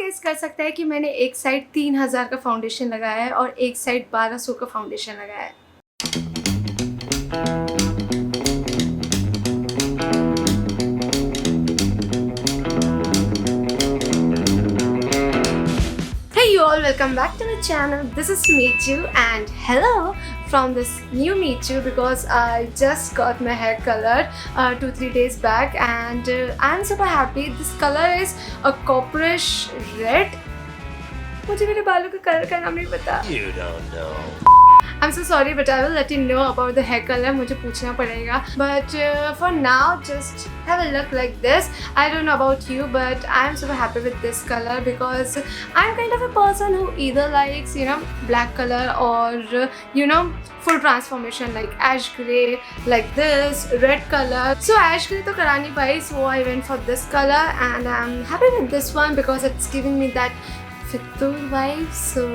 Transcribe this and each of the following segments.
Guess कर सकता है कि मैंने एक साइड 3000 का फाउंडेशन लगाया है और एक साइड 1200 का फाउंडेशन लगाया है। Hey you all, welcome back to my channel. This is Michu and hello from this new Michu because I just got my hair colored 2-3 days back and I'm super happy. This color is a copperish red. मुझे मेरे बालों के colour का नाम नहीं पता. You don't know. I'm so sorry but I will let you know about the hair color. मुझे पूछना पड़ेगा. But for now just have a look like this. I don't know about you but I'm super happy with this color because I'm kind of a person who either likes black color or full transformation like ash grey like this, red color. So ash grey तो करा नहीं पाई, so I went for this color and I'm happy with this one because it's giving me that fitur vibe. So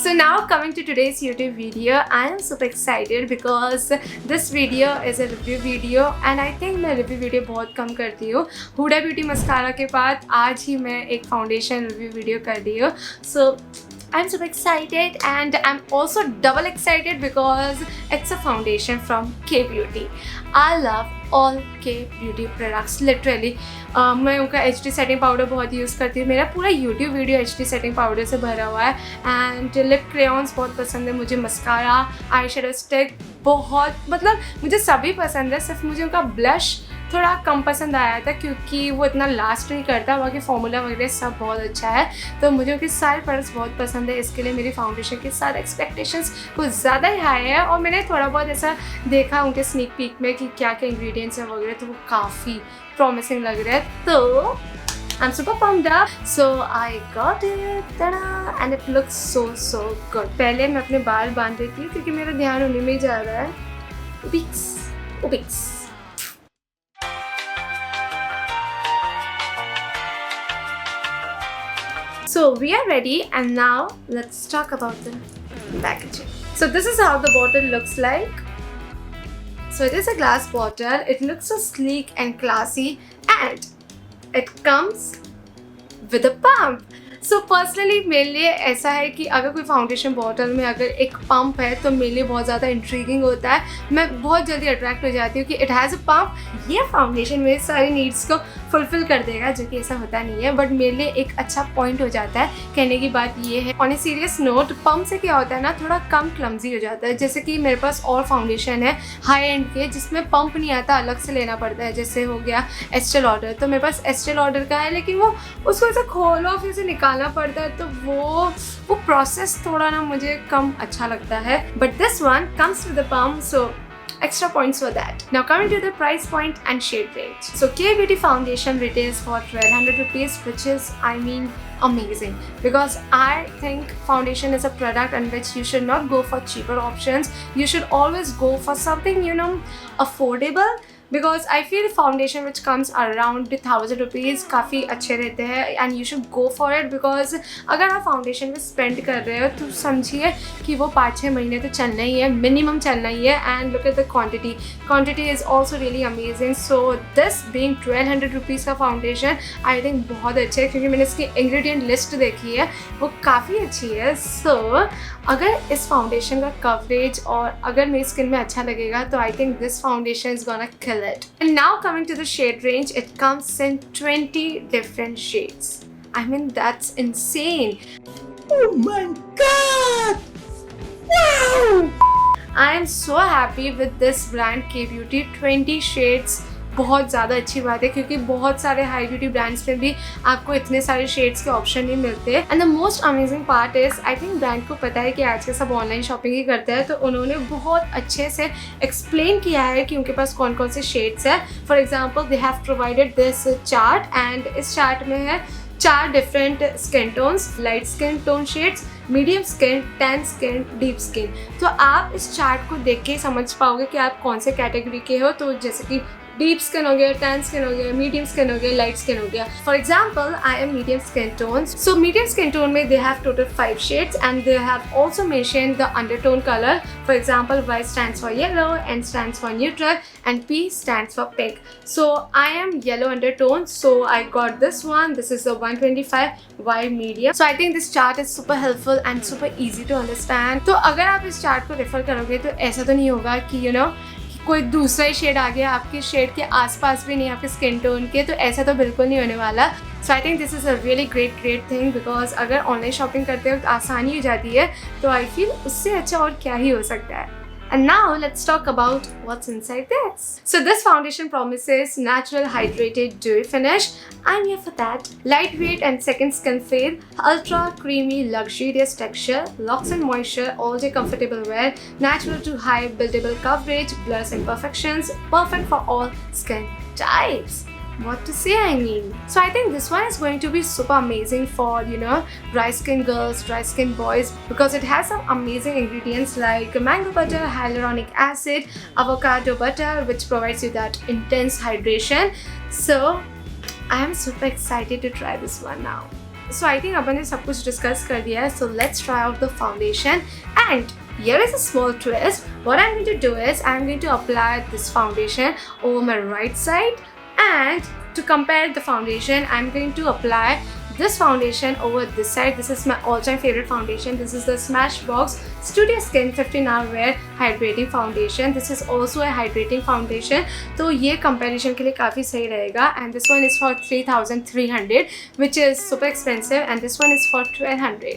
so now coming to today's YouTube video, I am super excited because this video is a review video and I think मैं review video बहुत कम करती हूँ. Hooda beauty mascara के बाद आज ही मैं एक foundation review video कर रही हूँ. So I'm super excited and I'm also double excited because it's a foundation from K Beauty. I love all K Beauty products literally. मैं उनका HD सेटिंग पाउडर बहुत यूज़ करती हूँ. मेरा पूरा YouTube video HD setting powder से भरा हुआ है एंड लिप क्रेयॉन्स बहुत पसंद है मुझे. मस्कारा, आई शेडो स्टिक बहुत मुझे सभी पसंद है. सिर्फ मुझे उनका ब्लश थोड़ा कम पसंद आया था क्योंकि वो इतना लास्ट नहीं करता. बाकी फॉर्मूला वगैरह सब बहुत अच्छा है तो मुझे उनके सारे प्रोडक्ट्स बहुत पसंद है. इसके लिए मेरी फाउंडेशन के साथ एक्सपेक्टेशंस कुछ ज़्यादा ही हाई है और मैंने थोड़ा बहुत ऐसा देखा उनके स्नीक पीक में कि क्या क्या इंग्रेडिएंट्स हैं वगैरह तो वो काफ़ी प्रॉमिसिंग लग रहा है. तो I'm super pumped up. So I got it. Tadaaa! And it looks so good. पहले मैं अपने बाल बांध देती हूँ क्योंकि मेरा ध्यान उन्हीं में ही जा रहा है. Ubiks. So we are ready and now let's talk about the packaging. So this is how the bottle looks like. So it is a glass bottle. It looks so sleek and classy and it comes with a pump. So personally मेरे लिए ऐसा है कि अगर कोई foundation bottle में अगर एक पंप है तो मेरे लिए बहुत ज़्यादा इंट्रीगिंग होता है. मैं बहुत जल्दी अट्रैक्ट हो जाती हूँ कि इट हैज़ अ पंप. ये फाउंडेशन मेरे सारी नीड्स को फुलफिल कर देगा जो कि ऐसा होता नहीं है बट मेरे लिए एक अच्छा पॉइंट हो जाता है. कहने की बात ये है on a serious note pump से क्या होता है ना थोड़ा कम क्लमजी हो जाता है. जैसे कि मेरे पास और फाउंडेशन है हाई एंड के जिसमें पंप नहीं आता, अलग से लेना पड़ता है. जैसे हो गया एस्टे लॉडर, तो मेरे पास एस्टे लॉडर का है लेकिन वो उसको ऐसा खोलो फिर से निकालना पड़ता है तो वो प्रोसेस थोड़ा ना मुझे कम अच्छा लगता है. But this one comes with the pump so extra points for that. Now coming to the price point and shade range. So K Beauty foundation retails for 1200 rupees which is amazing because I think foundation is a product in which you should not go for cheaper options. You should always go for something affordable because I feel foundation which comes around 1000 rupees काफ़ी अच्छे रहते हैं and you should go for it because अगर आप foundation में spend कर रहे हो तो समझिए कि वो 5-6 महीने तो चलना ही है, मिनिमम चलना ही है. and look at the quantity is also really amazing. So this being 1200 rupees का फाउंडेशन I think बहुत अच्छा है क्योंकि मैंने इसकी इंग्रेडिएंट लिस्ट देखी है वो काफ़ी अच्छी है. So अगर इस फाउंडेशन का कवरेज और अगर मेरी स्किन में अच्छा लगेगा तो I think this foundation is gonna kill it. And now coming to the shade range, it comes in 20 different shades. That's insane. Oh my god! Wow! I am so happy with this brand K Beauty. 20 shades बहुत ज़्यादा अच्छी बात है क्योंकि बहुत सारे high beauty brands में भी आपको इतने सारे शेड्स के ऑप्शन नहीं मिलते. And the most amazing part is I think brand को पता है कि आज के सब ऑनलाइन शॉपिंग ही करते हैं तो उन्होंने बहुत अच्छे से एक्सप्लेन किया है कि उनके पास कौन कौन से शेड्स है. For example they have provided this chart and इस चार्ट में है 4 different skin tones, light skin tone shades, medium skin, tan skin, deep skin. तो आप इस चार्ट को देख के समझ पाओगे कि आप कौन से कैटेगरी के हो. तो जैसे कि डीप स्किन हो गया, टैन स्किन हो गया, मीडियम स्किन हो गया, लाइट स्किन हो गया. For example, I am medium skin tone. So medium skin tone में they have total 5 shades and they have also mentioned the undertone color. For example, Y stands for yellow, N stands for neutral and P stands for pink. So I am yellow undertone, so I got this one. This is the 125 Y medium. So I think this chart is super helpful and super easy to understand. तो अगर आप इस chart को refer करोगे तो ऐसा तो नहीं होगा कि कोई दूसरा ही शेड आ गया, आपके शेड के आसपास भी नहीं, आपके स्किन टोन के, तो ऐसा तो बिल्कुल नहीं होने वाला. So I think this is a really great thing because अगर ऑनलाइन शॉपिंग करते वक्त आसानी हो जाती है तो आई फील उससे अच्छा और क्या ही हो सकता है. And now let's talk about what's inside this. So this foundation promises natural hydrated dewy finish. I'm here for that. Lightweight and second skin fade, ultra creamy luxurious texture, locks in moisture, all day comfortable wear, natural to high buildable coverage, blurs imperfections, perfect for all skin types. What to say, I mean. So I think this one is going to be super amazing for dry skin girls, dry skin boys, because it has some amazing ingredients like mango butter, hyaluronic acid, avocado butter, which provides you that intense hydration. So I am super excited to try this one now. So I think अपन ने सब कुछ discuss कर दिया है. So let's try out the foundation. And here is a small twist. What I'm going to do is I'm going to apply this foundation over my right side. And to compare the foundation, I'm going to apply this foundation over this side. This is my all-time favorite foundation. This is the Smashbox Studio Skin 15 Hour Wear Hydrating Foundation. This is also a hydrating foundation. तो ये comparison के लिए काफ़ी सही रहेगा. And this one is for 3,300, which is super expensive. And this one is for 1,200.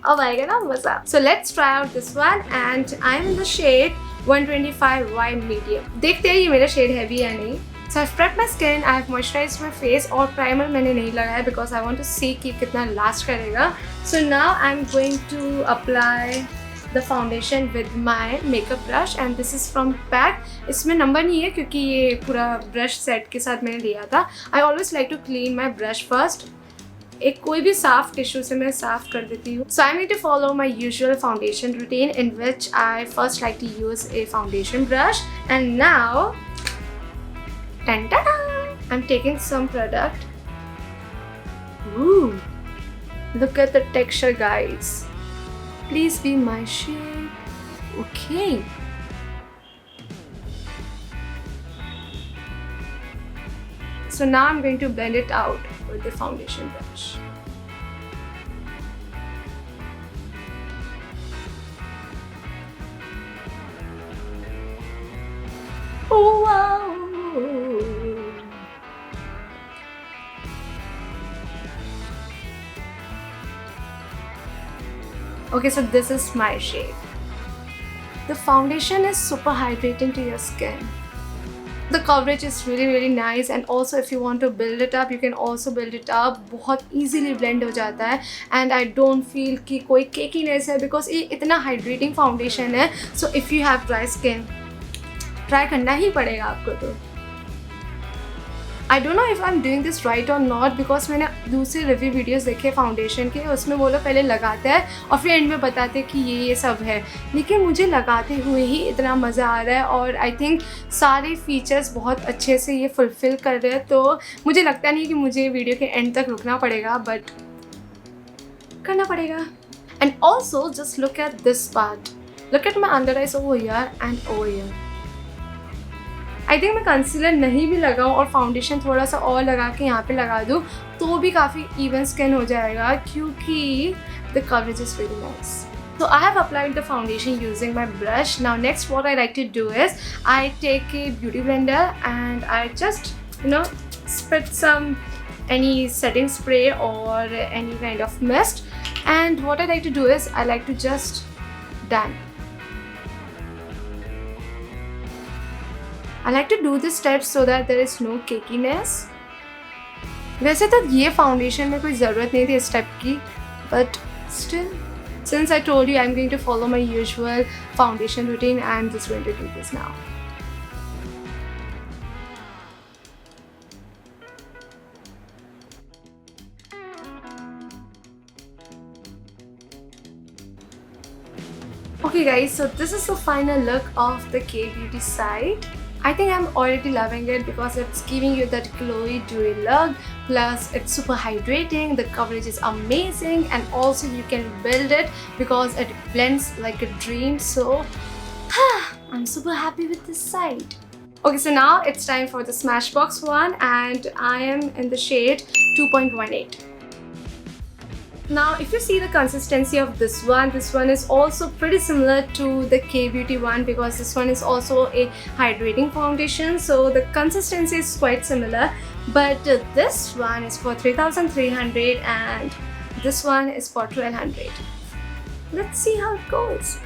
अब आएगा ना मज़ा. So let's try out this one. And I'm in the shade 125Y medium. देखते हैं ये मेरा shade heavy है नहीं. So I've prepped my skin, I've moisturized my face और primer मैंने नहीं लगाया because I want to see कि कितना last करेगा. So now I'm going to apply the foundation with my makeup brush and this is from pack. इसमें number नहीं है क्योंकि ये पूरा brush set के साथ मैंने लिया था. I always like to clean my brush first. एक कोई भी साफ टिश्यू से मैं साफ कर देती हूँ. So I'm going to follow my usual foundation routine in which I first like to use a foundation brush and now Tadaaa! I'm taking some product. Ooh, look at the texture, guys. Please be my shade. Okay. So now I'm going to blend it out with the foundation brush. Oh wow! Okay, so this is my shade. The foundation is super hydrating to your skin. The coverage is really nice and also if you want to build it up, you can also build it up. बहुत easily blend हो जाता है and I don't feel कि कोई cakiness है because ये इतना hydrating foundation है. So if you have dry skin, try करना ही पड़ेगा आपको तो. I don't know if I'm doing this right or not because मैंने दूसरे रिव्यू वीडियोस देखे फाउंडेशन के, उसमें वो लोग पहले लगाते हैं और फिर एंड में बताते हैं कि ये सब है, लेकिन मुझे लगाते हुए ही इतना मज़ा आ रहा है और आई थिंक सारे फीचर्स बहुत अच्छे से ये फुलफ़िल कर रहे हैं. तो मुझे लगता नहीं कि मुझे वीडियो के एंड तक रुकना पड़ेगा बट करना पड़ेगा. And also just look at this part, look at my under eyes over here and over here. I think मैं कंसीलर नहीं भी लगाऊँ और फाउंडेशन थोड़ा सा और लगा के यहाँ पे लगा दूँ तो भी काफ़ी इवन स्किन हो जाएगा क्योंकि the coverage is very nice. So I have applied the foundation using my brush. Now next what I like to do is I take a beauty blender and I just spit some any setting spray or any kind of mist, and what I like to do is I like to just damp. I like to do this step so that there is no cakiness. वैसे तो ये foundation में कोई ज़रूरत नहीं थी इस step की, but still, since I told you I'm going to follow my usual foundation routine, I'm just going to do this now. Okay guys, so this is the final look of the K-Beauty site. I think I'm already loving it because it's giving you that glowy dewy look, plus it's super hydrating, the coverage is amazing, and also you can build it because it blends like a dream. So I'm super happy with this side. Okay, so now it's time for the Smashbox one, and I am in the shade 2.18. Now if you see the consistency of this one is also pretty similar to the K-Beauty one because this one is also a hydrating foundation, so the consistency is quite similar. But this one is for 3,300 and this one is for 1,200. Let's see how it goes.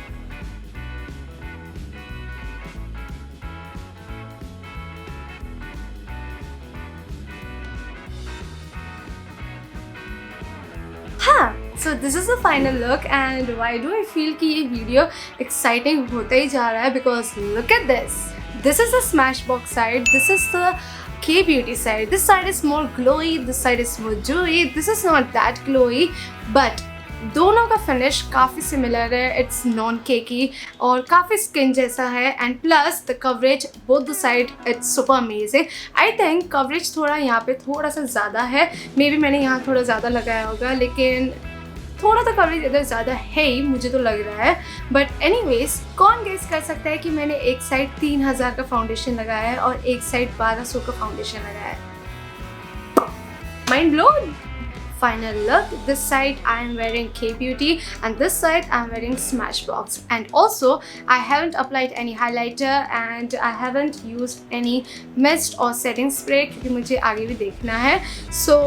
So this is the final look, and why do I feel कि ये video exciting होता ही जा रहा है? Because look at this. This is the Smashbox side. This is the K-Beauty side. This side is more glowy. This side is more dewy. This is not that glowy, but दोनों का finish काफ़ी similar है. It's non केकी और काफ़ी skin जैसा है, and plus the coverage both the side it's super amazing. I think coverage थोड़ा यहाँ पे थोड़ा सा ज़्यादा है. मे बी मैंने यहाँ थोड़ा ज़्यादा लगाया होगा, लेकिन थोड़ा तो कवरेज इधर ज़्यादा है ही, मुझे तो लग रहा है. बट एनीवेज, कौन गेस कर सकता है कि मैंने एक साइड 3,000 का फाउंडेशन लगाया है और एक साइड 1,200 का फाउंडेशन लगाया है. Mind blown. Final look, this side I am wearing K-Beauty and this side I am wearing Smashbox, and also I haven't applied any highlighter and I haven't used any mist or setting spray क्योंकि मुझे आगे भी देखना है. So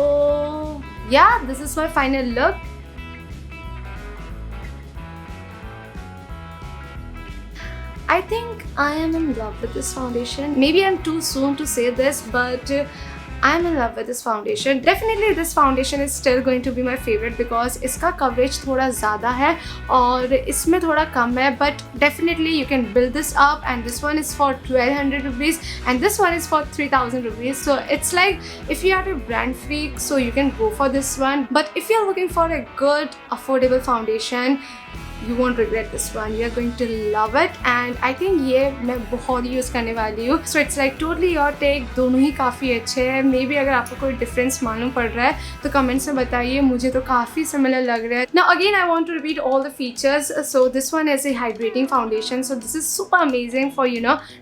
yeah, this is my final look. I think I am in love with this foundation. Maybe I'm too soon to say this, but I'm in love with this foundation. Definitely this foundation is still going to be my favorite because इसका coverage थोड़ा ज़्यादा है और इसमें थोड़ा कम है. But definitely you can build this up, and this one is for 1,200 rupees and this one is for 3,000 rupees. So it's like if you are a brand freak, so you can go for this one. But if you're looking for a good affordable foundation, you won't regret this one. You are going to love it, and I think ये मैं बहुत use करने वाली हूँ. So it's like totally your take. दोनों ही काफ़ी अच्छे हैं. मे बी अगर आपको कोई डिफरेंस मालूम पड़ रहा है तो कमेंट्स में बताइए. मुझे तो काफ़ी सिमिलर लग रहा है. Now again I want to repeat all the features. So this one is a hydrating foundation. So this is super amazing for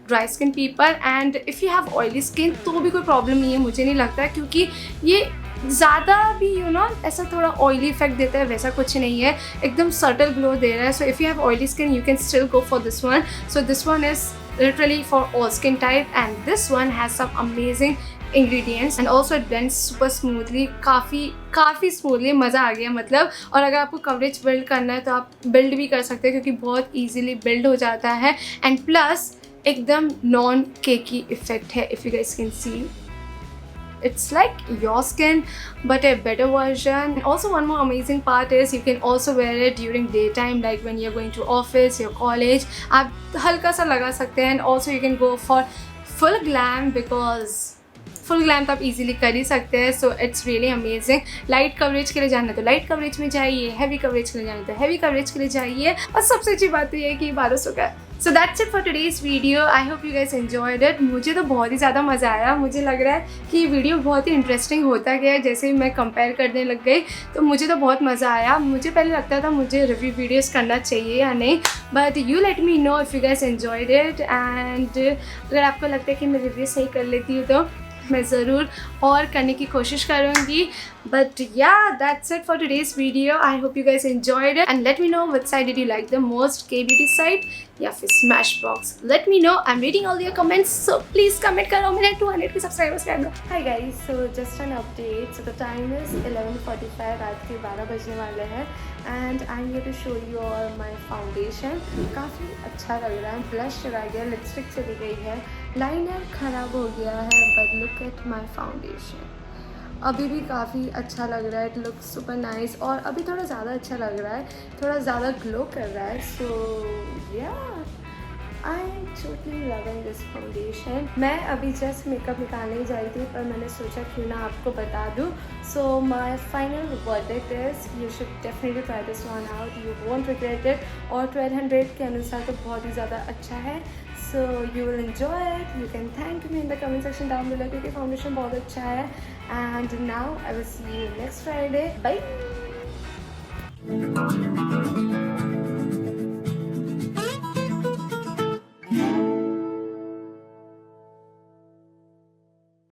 dry skin people, and if you have oily skin तो भी कोई problem नहीं है, मुझे नहीं लगता, क्योंकि ये ज़्यादा भी ऐसा थोड़ा ऑयली इफेक्ट देता है, वैसा कुछ नहीं है. एकदम सटल ग्लो दे रहा है. So if you have oily skin you can still go for this one. So this one is literally for all skin type, and this one has some amazing ingredients and also it blends super smoothly. काफ़ी smoothly मज़ा आ गया मतलब. और अगर आपको coverage build करना है तो आप बिल्ड भी कर सकते हैं क्योंकि बहुत ईजिली बिल्ड हो जाता है. एंड प्लस एकदम नॉन केकी इफेक्ट है. If you guys can see, it's like your skin but a better version. And also one more amazing part is you can also wear it during daytime, like when you're going to office, your college. आप हल्का सा लगा सकते हैं. And also you can go for full glam because full glam तो आप easily कर ही सकते हैं. So it's really amazing. Light coverage के लिए जाना तो लाइट कवरेज में जाइए, हैवी कवरेज के लिए जाना तो हैवी कवरेज के लिए जाइए. और सबसे अच्छी बात तो ये है कि 1,200 का. So that's it for today's video. I hope you guys enjoyed it. मुझे तो बहुत ही ज़्यादा मज़ा आया. मुझे लग रहा है कि ये वीडियो बहुत ही इंटरेस्टिंग होता गया जैसे ही मैं कंपेयर करने लग गई. तो मुझे तो बहुत मज़ा आया. मुझे पहले लगता था मुझे रिव्यू वीडियोज़ करना चाहिए या नहीं, but you let me know if you guys enjoyed it. And अगर आपको लगता है कि मैं रिव्यू सही कर लेती हूँ तो मैं ज़रूर और करने की कोशिश करूँगी. But yeah, that's it for today's video. I hope you guys enjoyed it and let me know which side did you like the most, K-Beauty side या फिर Smashbox. Let me know. I'm reading all your comments, so please comment करो. मेरे 200 के subscribers कर दो. Hi guys, so just an update. So the time is 11:45. रात के 12 बजने वाले हैं and I'm here to show you all my foundation. काफ़ी अच्छा लग रहा है. ब्लश चला गया, लिपस्टिक चली गई है, लाइनर ख़राब हो गया है, but look at my foundation. अभी भी काफ़ी अच्छा लग रहा है. इट लुक सुपर नाइस और अभी थोड़ा ज़्यादा अच्छा लग रहा है, थोड़ा ज़्यादा ग्लो कर रहा है. सो या I am totally loving this foundation. मैं अभी जस्ट मेकअप निकालने ही जा रही थी पर मैंने सोचा क्यों ना आपको बता दूँ. So my final verdict is you should definitely try this one out. You won't regret it. और 1,200 के अनुसार तो बहुत ही ज़्यादा अच्छा है. So you will enjoy it. You can thank me in the comment section down below क्योंकि foundation बहुत अच्छा है. And now I will see you next Friday. Bye.